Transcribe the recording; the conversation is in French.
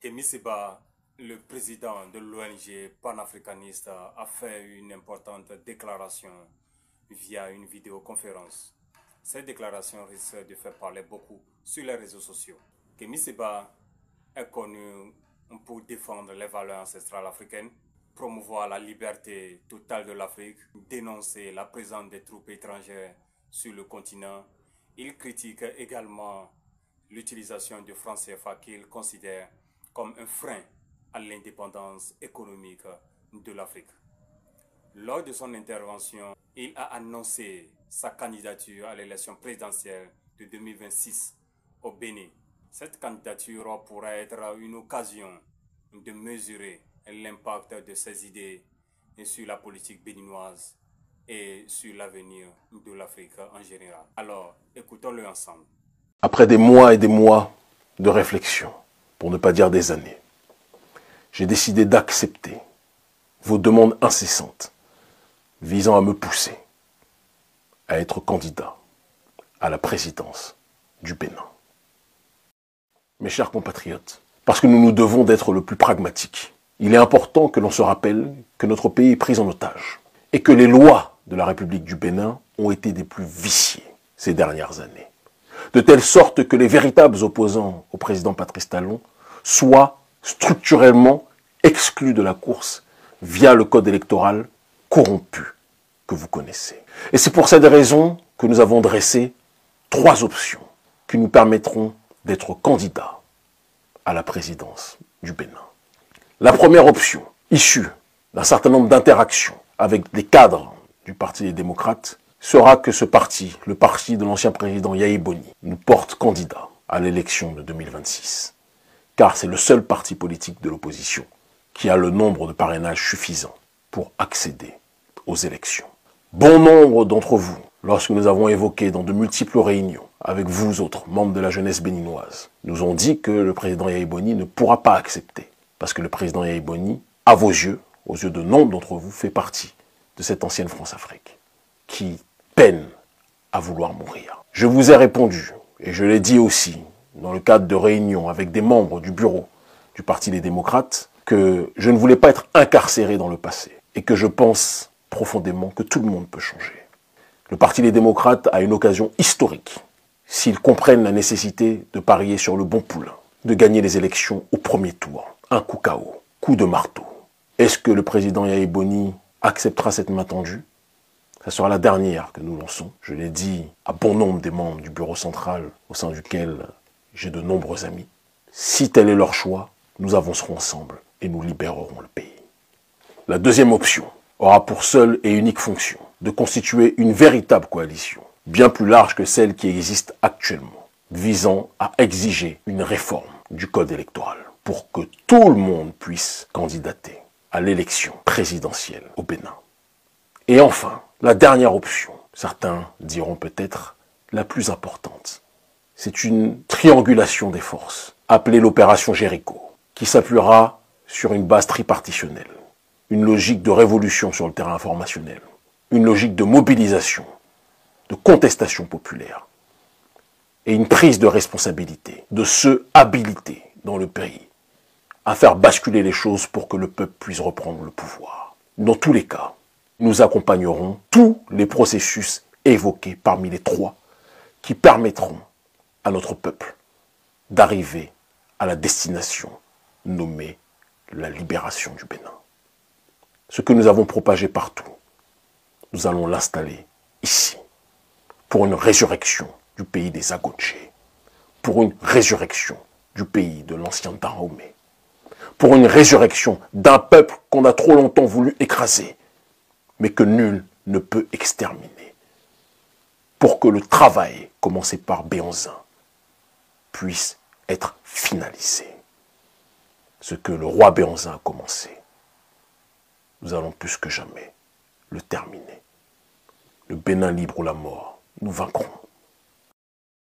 Kémy Séba, le président de l'ONG panafricaniste, a fait une importante déclaration via une vidéoconférence. Cette déclaration risque de faire parler beaucoup sur les réseaux sociaux. Kémy Séba est connu pour défendre les valeurs ancestrales africaines, promouvoir la liberté totale de l'Afrique, dénoncer la présence des troupes étrangères sur le continent. Il critique également l'utilisation du franc CFA qu'il considère comme un frein à l'indépendance économique de l'Afrique. Lors de son intervention, il a annoncé sa candidature à l'élection présidentielle de 2026 au Bénin. Cette candidature pourrait être une occasion de mesurer l'impact de ses idées sur la politique béninoise et sur l'avenir de l'Afrique en général. Alors, écoutons-le ensemble. Après des mois et des mois de réflexion, pour ne pas dire des années, j'ai décidé d'accepter vos demandes incessantes visant à me pousser à être candidat à la présidence du Bénin. Mes chers compatriotes, parce que nous nous devons d'être le plus pragmatiques, il est important que l'on se rappelle que notre pays est pris en otage et que les lois de la République du Bénin ont été des plus viciées ces dernières années, de telle sorte que les véritables opposants au président Patrice Talon soient structurellement exclus de la course via le code électoral corrompu que vous connaissez. Et c'est pour cette raison que nous avons dressé 3 options qui nous permettront d'être candidats à la présidence du Bénin. La première option, issue d'un certain nombre d'interactions avec des cadres du Parti des démocrates, sera que ce parti, le parti de l'ancien président Yahi Boni, nous porte candidat à l'élection de 2026. Car c'est le seul parti politique de l'opposition qui a le nombre de parrainages suffisant pour accéder aux élections. Bon nombre d'entre vous, lorsque nous avons évoqué dans de multiples réunions avec vous autres, membres de la jeunesse béninoise, nous ont dit que le président Yahi Boni ne pourra pas accepter. Parce que le président Yahi Boni, à vos yeux, aux yeux de nombre d'entre vous, fait partie de cette ancienne France-Afrique qui peine à vouloir mourir. Je vous ai répondu, et je l'ai dit aussi, dans le cadre de réunions avec des membres du bureau du Parti des démocrates, que je ne voulais pas être incarcéré dans le passé et que je pense profondément que tout le monde peut changer. Le Parti des démocrates a une occasion historique s'ils comprennent la nécessité de parier sur le bon poulain, de gagner les élections au premier tour. Un coup KO, coup de marteau. Est-ce que le président Yahi Boni acceptera cette main tendue? Ça sera la dernière que nous lançons. Je l'ai dit à bon nombre des membres du bureau central au sein duquel j'ai de nombreux amis. Si tel est leur choix, nous avancerons ensemble et nous libérerons le pays. La deuxième option aura pour seule et unique fonction de constituer une véritable coalition, bien plus large que celle qui existe actuellement, visant à exiger une réforme du code électoral pour que tout le monde puisse candidater à l'élection présidentielle au Bénin. Et enfin, la dernière option, certains diront peut-être la plus importante, c'est une triangulation des forces, appelée l'opération Jéricho, qui s'appuiera sur une base tripartitionnelle, une logique de révolution sur le terrain informationnel, une logique de mobilisation, de contestation populaire, et une prise de responsabilité de ceux habilités dans le pays à faire basculer les choses pour que le peuple puisse reprendre le pouvoir. Dans tous les cas, nous accompagnerons tous les processus évoqués parmi les 3 qui permettront à notre peuple d'arriver à la destination nommée la libération du Bénin. Ce que nous avons propagé partout, nous allons l'installer ici, pour une résurrection du pays des Agonchés, pour une résurrection du pays de l'ancien Dahomey, pour une résurrection d'un peuple qu'on a trop longtemps voulu écraser, mais que nul ne peut exterminer, pour que le travail commencé par Béhanzin puisse être finalisé. Ce que le roi Béhanzin a commencé, nous allons plus que jamais le terminer. Le Bénin libre ou la mort, nous vaincrons.